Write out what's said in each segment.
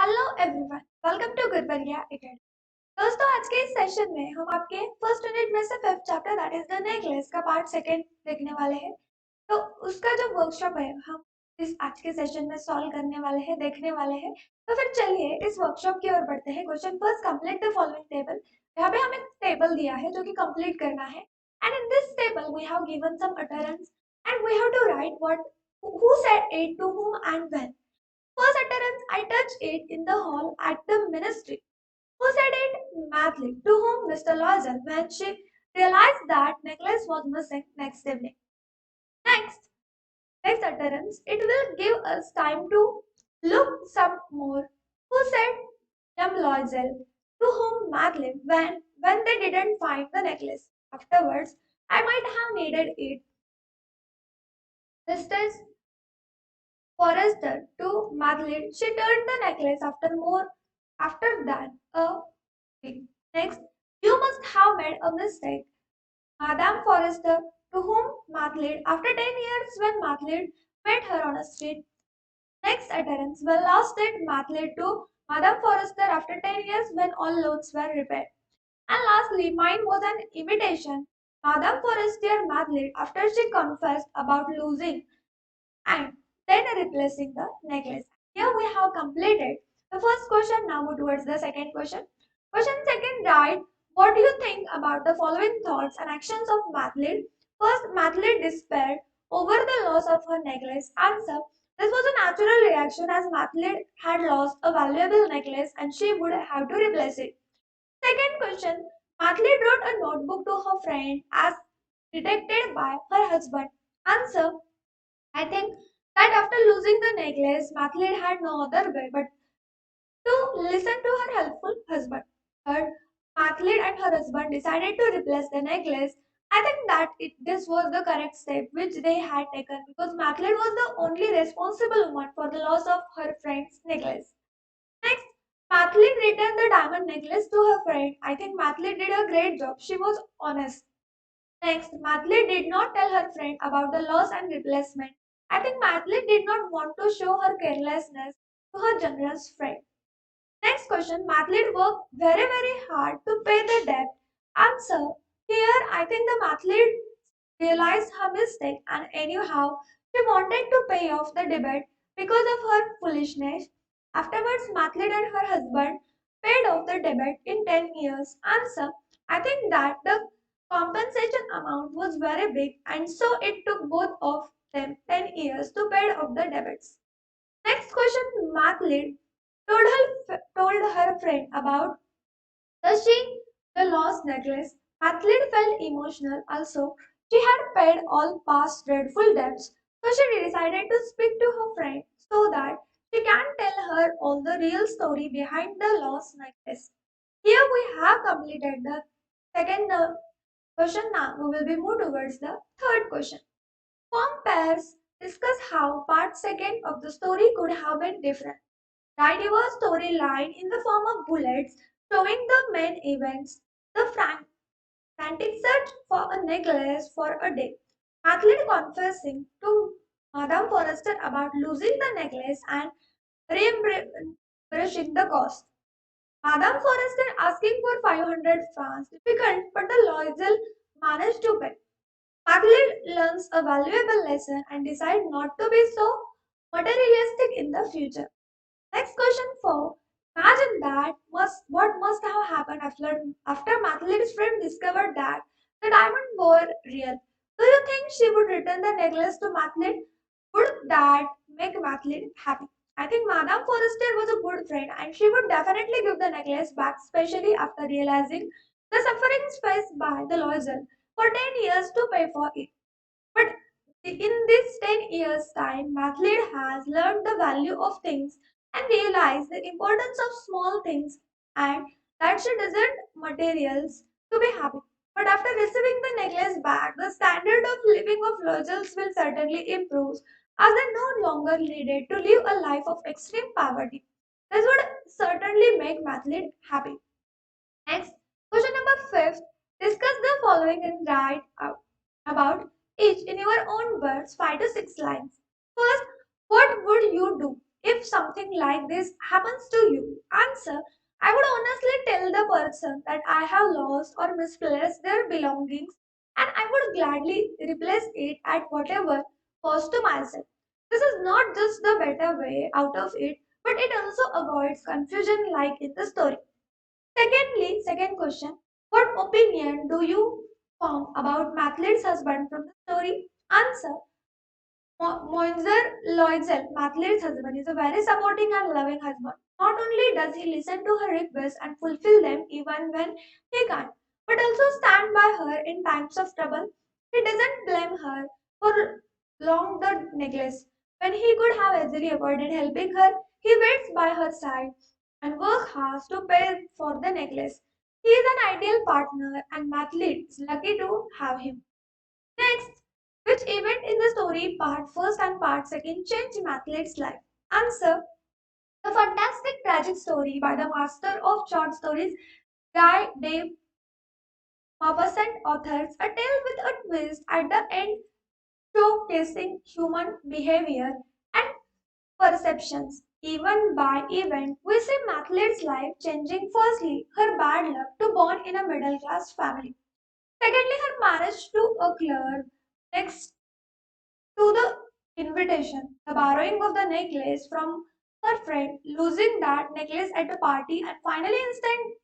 Hello everyone, welcome to Gurbaria academy. दोस्तों, आज के इस सेशन में हम आपके फर्स्ट यूनिट में से fifth chapter that is the necklace का पार्ट सेकंड देखने वाले हैं। तो उसका जो वर्कशॉप है हम इस आज के सेशन में सॉल्व करने वाले हैं, देखने वाले हैं। तो फिर चलिए इस वर्कशॉप की ओर बढ़ते हैं। Question first, complete the following table. यहाँ पे हमें टेबल दिया है जो कि कंप्लीट करना है। And in this table we have given some utterance and we have to write what who said it to whom and when. First utterance, I touched it in the hall at the ministry. Who said it? Madeline, to whom Mr. Loisel when she realized that necklace was missing next evening. Next, next utterance, it will give us time to look some more. Who said? Young Loisel, to whom Madeline when they didn't find the necklace. Afterwards, I might have needed it. Mr. Forrester to Madeline, she turned the necklace after that a week. Next, you must have made a mistake. Madame Forrester, to whom Madeline, after 10 years when Madeline met her on a street. Next utterance, well lost it Madeline to Madame Forrester after 10 years when all loans were repaired. And lastly, mine was an imitation. Madame Forrester Madeline after she confessed about losing and then replacing the necklace. Here we have completed the first question. Now move towards the second question. Question second, write what do you think about the following thoughts and actions of Madeline. First, Madeline despaired over the loss of her necklace. Answer, this was a natural reaction as Madeline had lost a valuable necklace and she would have to replace it. Second question, Madeline wrote a notebook to her friend as detected by her husband. Answer, I think that after losing the necklace, Mathilde had no other way but to listen to her helpful husband. Third, Mathilde and her husband decided to replace the necklace. I think that this was the correct step which they had taken because Mathilde was the only responsible woman for the loss of her friend's necklace. Next, Mathilde returned the diamond necklace to her friend. I think Mathilde did a great job. She was honest. Next, Madly did not tell her friend about the loss and replacement. I think Madly did not want to show her carelessness to her generous friend. Next question, Madly worked very hard to pay the debt. Answer, here I think the Madly realized her mistake and anyhow she wanted to pay off the debt because of her foolishness. Afterwards, Madly and her husband paid off the debt in 10 years. Answer, I think that the compensation amount was very big and so it took both of them 10 years to pay off the debts. Next question, Madly told her friend about the lost necklace. Mathilde felt emotional also. She had paid all past dreadful debts, so she decided to speak to her friend so that she can tell her all the real story behind the lost necklace. Here we have completed the second question. Now we will be moved towards the third question. Form pairs discuss how part second of the story could have been different. Write your storyline in the form of bullets showing the main events, the frantic search for a necklace for a day, Mathilde confessing to Madame Forrester about losing the necklace and reimbursing the cost, Madame Forrester asking for 500 francs, difficult but the Loisel managed to pay. Mathilde learns a valuable lesson and decides not to be so materialistic in the future. Next question 4. Imagine what must have happened after Mathilde's friend discovered that the diamond were real. Do you think she would return the necklace to Mathilde? Would that make Mathilde happy? I think Madame Forrester was a good friend and she would definitely give the necklace back, especially after realizing the sufferings faced by the Loisel for 10 years to pay for it. But in this 10 years' time, Mathilde has learned the value of things and realized the importance of small things and that she doesn't materials to be happy. But after receiving the necklace back, the standard of living of Lojals will certainly improve as they no longer needed to live a life of extreme poverty. This would certainly make Mathilde happy. Next, question number 5. Discuss the following and write out about each in your own words 5 to 6 lines. First, what would you do? if something like this happens to you? Answer: I would honestly tell the person that I have lost or misplaced their belongings and I would gladly replace it at whatever cost to myself. This is not just the better way out of it, but it also avoids confusion like in the story. Secondly, second question, what opinion do you form about Mathilde's husband from the story? Answer: Moinzer Loitzel, Mathilde's husband, is a very supporting and loving husband. Not only does he listen to her requests and fulfill them even when he can't, but also stand by her in times of trouble. He doesn't blame her for long the necklace. When he could have easily avoided helping her, he waits by her side and works hard to pay for the necklace. He is an ideal partner and Mathilde is lucky to have him. Next, which event in the story, part first and part second, changed Mathilde's life? Answer: the fantastic tragic story by the master of short stories, Guy De Maupassant authors, a tale with a twist at the end showcasing human behavior and perceptions. Even by event, we see Mathilde's life changing. Firstly, her bad luck to born in a middle class family. Secondly, her marriage to a clerk. Next, to the invitation, the borrowing of the necklace from her friend, losing that necklace at a party, and finally,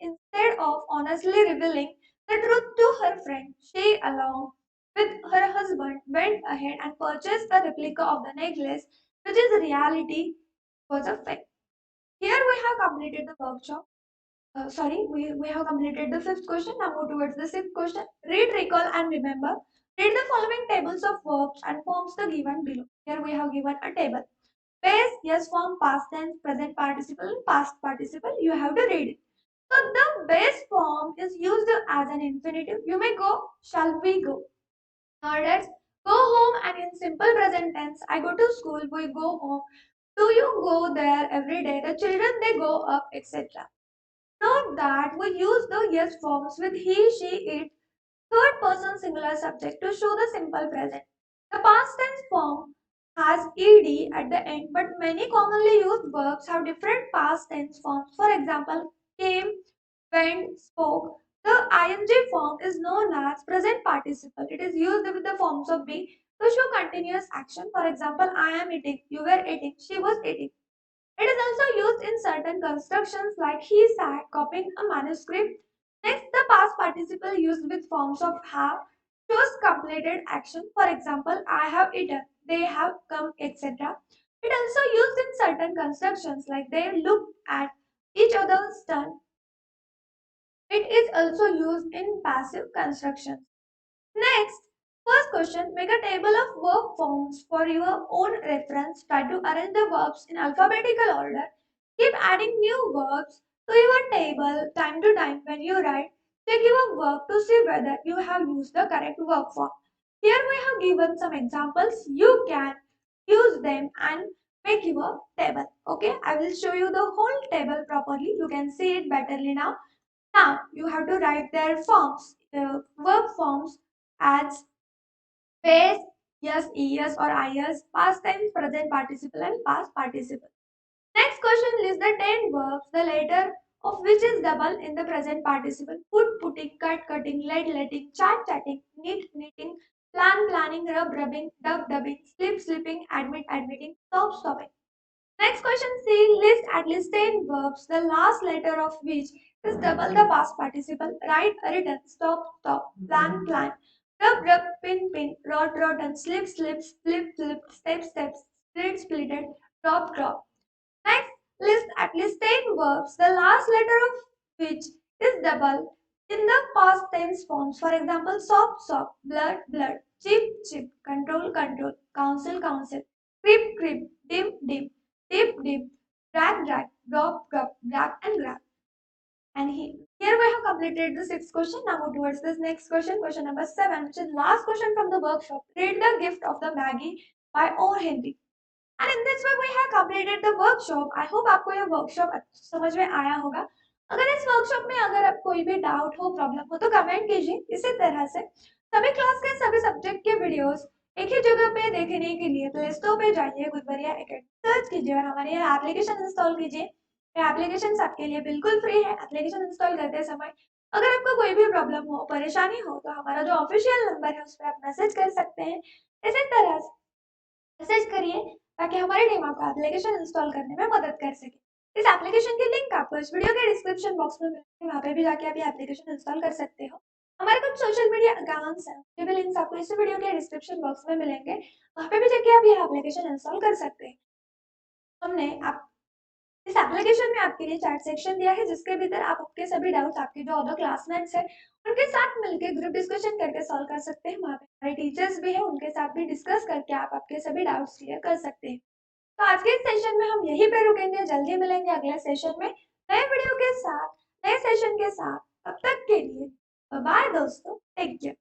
instead of honestly revealing the truth to her friend, she, along with her husband, went ahead and purchased a replica of the necklace, which is reality was a fake. Here we have completed the workshop. We have completed the fifth question. Now move towards the sixth question. Read, recall, and remember. Read the following tables of verbs and forms the given below. Here we have given a table. Base, yes form, past tense, present participle, and past participle. You have to read it. So the base form is used as an infinitive. You may go, shall we go? That's go home, and in simple present tense, I go to school, we go home. Do you go there every day? The children they go up, etc. Note that we use the yes forms with he, she, it, third person singular subject to show the simple present. The past tense form has ed at the end, but many commonly used verbs have different past tense forms. For example, came, went, spoke. The ing form is known as present participle. It is used with the forms of be to show continuous action. For example, I am eating, you were eating, she was eating. It is also used in certain constructions like he sat copying a manuscript. Next, the past participle used with forms of have shows completed action. For example, I have eaten, they have come, etc. It also used in certain constructions like they looked at each other's turn. It is also used in passive constructions. Next, first question, make a table of verb forms for your own reference. Try to arrange the verbs in alphabetical order. Keep adding new verbs to your table time to time when you write. Check your verb to see whether you have used the correct verb form. Here we have given some examples. You can use them and make your table. Okay, I will show you the whole table properly. You can see it betterly now. Now you have to write their forms, verb forms as base, yes, es or is, past tense, present participle and past participle. Next question lists the 10 verbs, the later of which is double in the present participle. Put, putting, cut, cutting, let, letting, chat, chatting, knit, knitting, plan, planning, rub, rubbing, dub, dubbing, slip, slipping, admit, admitting, stop, stopping. Next question C. List at least 10 verbs, the last letter of which is double the past participle. Write, written, stop, stop, plan, plan. Rub, rub, pin, pin, rot, rotten, slip, slip, flip, flip, step, steps, split, splitted, drop, drop. Next, list at least 10 verbs, the last letter of which is double in the past tense forms. For example, sop, sop, blood, blood, chip, chip, control, control, counsel, counsel, creep, creep, dim, dim, dip, dip, drag, drag, drop, drop, grab, and grab. And here we have completed the sixth question. Now move towards this next question, question number 7, which is last question from the workshop. Read the gift of the Maggie by O. Henry. And in this way we have completed the workshop. I hope आपको ये workshop समझ में आया होगा. अगर इस workshop में अगर आप कोई भी doubt हो, problem हो तो comment कीजिए. इसी तरह से सभी class के सभी subject के videos एक ही जगह पे देखने के लिए प्ले स्टोर पे जाइए, गुरुवरिया एकेडमी सर्च कीजिए और हमारे यहाँ एप्लीकेशन इंस्टॉल कीजिए। ये एप्लीकेशन आपके लिए बिल्कुल फ्री है। एप्लीकेशन इंस्टॉल करते समय अगर आपको कोई भी प्रॉब्लम हो, परेशानी हो, तो हमारा जो ऑफिशियल नंबर है उस पे आप मैसेज कर सकते हैं। इसी तरह से मैसेज करिए ताकि हमारी टीम आपको एप्लीकेशन इंस्टॉल करने में मदद कर सके। इस एप्लीकेशन की लिंक आपको इस वीडियो के डिस्क्रिप्शन बॉक्स में मिलेगी, वहाँ पे भी जाके आप ये एप्लीकेशन इंस्टॉल कर सकते हो। हमारे कुछ सोशल मीडिया अकाउंट्स हैं, उनके भी लिंक्स आपको इस वीडियो के डिस्क्रिप्शन बॉक्स में मिलेंगे, वहाँ पे भी जाके आप ये एप्लीकेशन इंस्टॉल कर सकते हैं। हमने आप इस एप्लीकेशन में आपके लिए चैट सेक्शन दिया है, जिसके भीतर आप आपके सभी डाउट्स आपके जो अदर क्लासमेट्स हैं उनके साथ मिलकर ग्रुप डिस्कशन करके सॉल्व कर सकते हैं। वहाँ पे हमारे टीचर्स भी हैं, उनके साथ भी डिस्कस करके आप आपके सभी डाउट्स क्लियर कर सकते हैं। तो आज के इस सेशन में हम यहीं पे रुकेंगे, जल्दी मिलेंगे अगले सेशन में नए वीडियो के साथ, नए सेशन के साथ। तब तक के लिए बाय दोस्तों, टेक केयर।